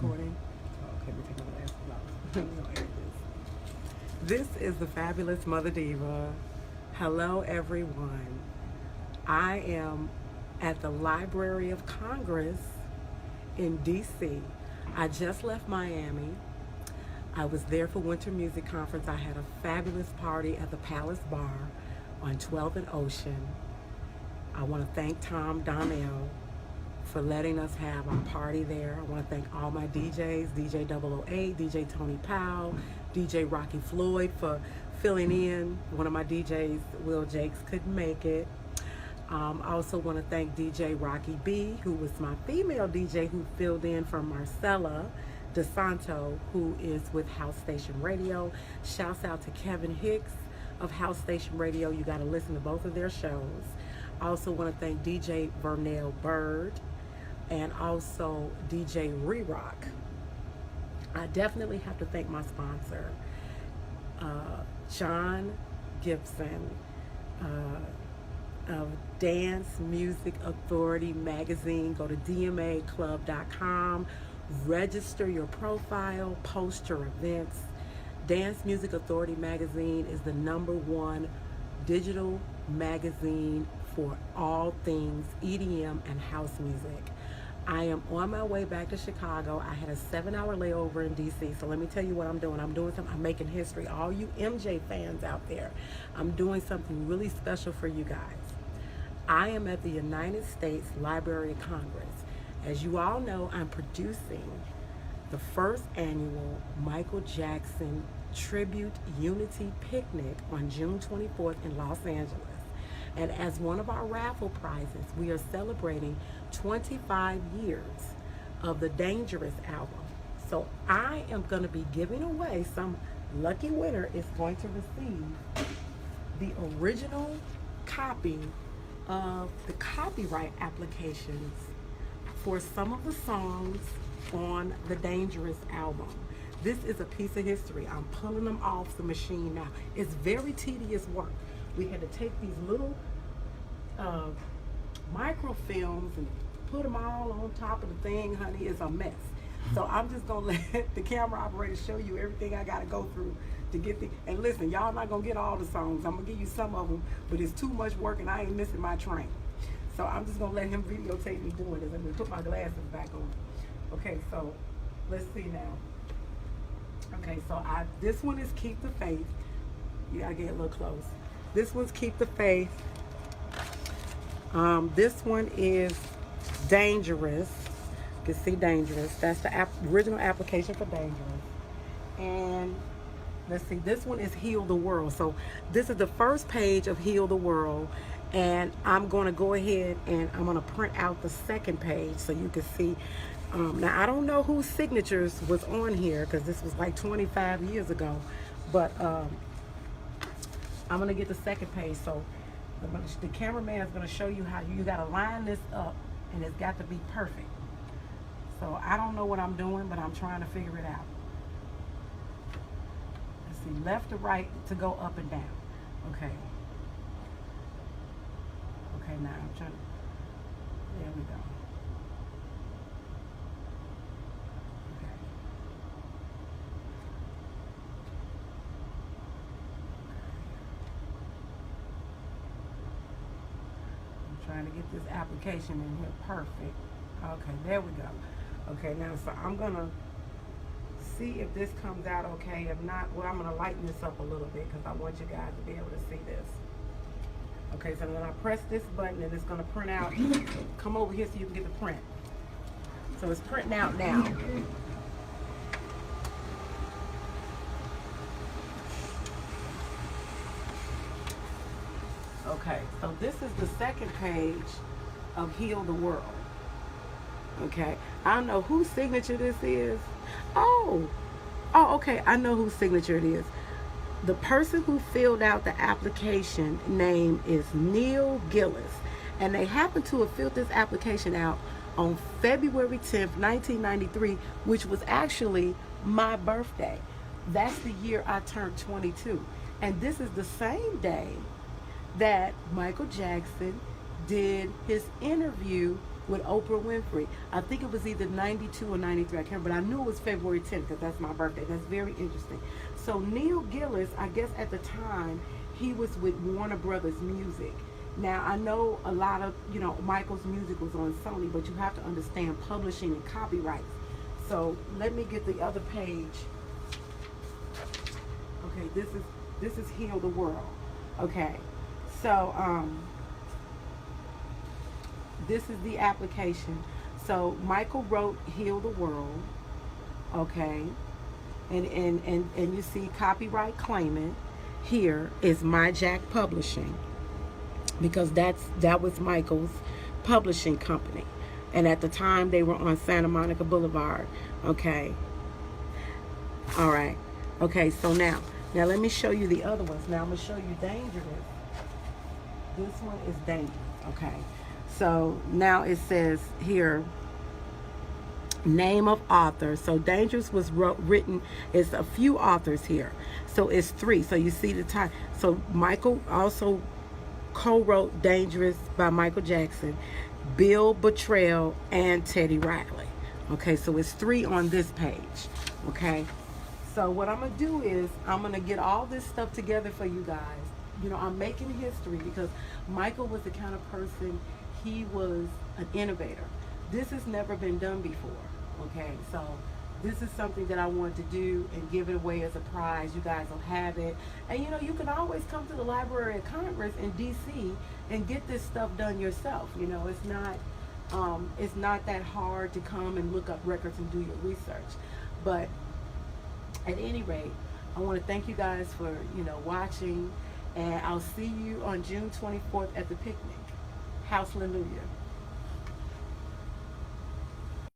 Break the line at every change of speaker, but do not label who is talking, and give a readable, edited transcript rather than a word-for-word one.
recording? Oh, okay, let me take my glasses off. I'm gonna edit this. This is the fabulous Mother Diva. Hello, everyone. I am at the Library of Congress in D.C. I just left Miami. I was there for Winter Music Conference. I had a fabulous party at the Palace Bar on 12th and Ocean. I want to thank Tom Donnell for letting us have our party there. I want to thank all my DJs, DJ 008, DJ Tony Powell, DJ Rocky Floyd for filling in. One of my DJs, Will Jakes, couldn't make it. I also want to thank DJ Rocky B, who was my female DJ who filled in for Marcella DeSanto, who is with House Station Radio. Shouts out to Kevin Hicks of House Station Radio. You got to listen to both of their shows. I also want to thank DJ Vernell Bird and also DJ Re-Rock. I definitely have to thank my sponsor, John Gibson of Dance Music Authority magazine. Go to dmaclub.com, register your profile, post your events. Dance Music Authority magazine is the #1 digital magazine for all things EDM and house music. I am on my way back to Chicago. I had a 7-hour layover in DC, so let me tell you what I'm doing. I'm making history. All you MJ fans out there, I'm doing something really special for you guys. I am at the United States Library of Congress. As you all know, I'm producing the first annual Michael Jackson Tribute Unity Picnic on June 24th in Los Angeles. And as one of our raffle prizes, we are celebrating 25 years of the Dangerous album. So I am going to be giving away, some lucky winner is going to receive the original copy of the copyright applications for some of the songs on the Dangerous album. This is a piece of history. I'm pulling them off the machine now. It's very tedious work. We had to take these little microfilms and put them all on top of the thing, honey. It's a mess. So I'm just gonna let the camera operator show you everything I gotta go through to get the, and listen, y'all not gonna get all the songs. I'm gonna give you some of them, but it's too much work and I ain't missing my train. So I'm just gonna let him videotape me doing this. I'm gonna put my glasses back on. Okay, so let's see now. Okay, so this one is Keep the Faith. You gotta get a little close. This one's Keep the Faith. This one is Dangerous. You can see Dangerous. That's the original application for Dangerous. And let's see, this one is Heal the World. So this is the first page of Heal the World. And I'm going to go ahead and I'm going to print out the second page so you can see. Now, I don't know whose signatures was on here because this was like 25 years ago. But I'm going to get the second page. So the cameraman is going to show you how you got to line this up. And it's got to be perfect. So I don't know what I'm doing, but I'm trying to figure it out. Let's see, left to right to go up and down. Okay. Okay, now I'm trying to, there we go. Okay. I'm trying to get this application in here perfect. Okay, there we go. Okay, now, so I'm gonna see if this comes out okay. If not, well, I'm gonna lighten this up a little bit because I want you guys to be able to see this. Okay, so then I press this button and it's gonna print out. Come over here so you can get the print. So it's printing out now. Okay, so this is the second page of Heal the World. Okay, I don't know whose signature this is. Oh, okay, I know whose signature it is. The person who filled out the application name is Neil Gillis, and they happen to have filled this application out on February 10th, 1993, which was actually my birthday. That's the year I turned 22. And this is the same day that Michael Jackson did his interview with Oprah Winfrey. I think it was either 92 or 93. I can't remember, but I knew it was February 10th because that's my birthday. That's very interesting. So Neil Gillis, I guess at the time, he was with Warner Brothers Music. Now I know a lot of, Michael's music was on Sony, but you have to understand publishing and copyrights. So let me get the other page. Okay, this is Heal the World. Okay, so this is the application. So Michael wrote Heal the World. Okay, and you see copyright claimant. Here is My Jack Publishing, because that was Michael's publishing company, and at the time they were on Santa Monica Boulevard. Okay, all right. Okay, so now let me show you the other ones. Now I'm gonna show you Dangerous. This one is Dangerous. Okay, so now it says here, name of author. So Dangerous was written, it's a few authors here, so it's 3. So you see the time. So Michael also co-wrote Dangerous by Michael Jackson, Bill Bottrell, and Teddy Riley. Okay, so it's 3 on this page. Okay, so what I'm gonna do is I'm gonna get all this stuff together for you guys. I'm making history because Michael was the kind of person, he was an innovator. This has never been done before. Okay, so this is something that I want to do and give it away as a prize. You guys will have it. And you can always come to the Library of Congress in DC and get this stuff done yourself. It's not that hard to come and look up records and do your research. but at any rate, I want to thank you guys for watching, and I'll see you on June 24th at the picnic. Hallelujah.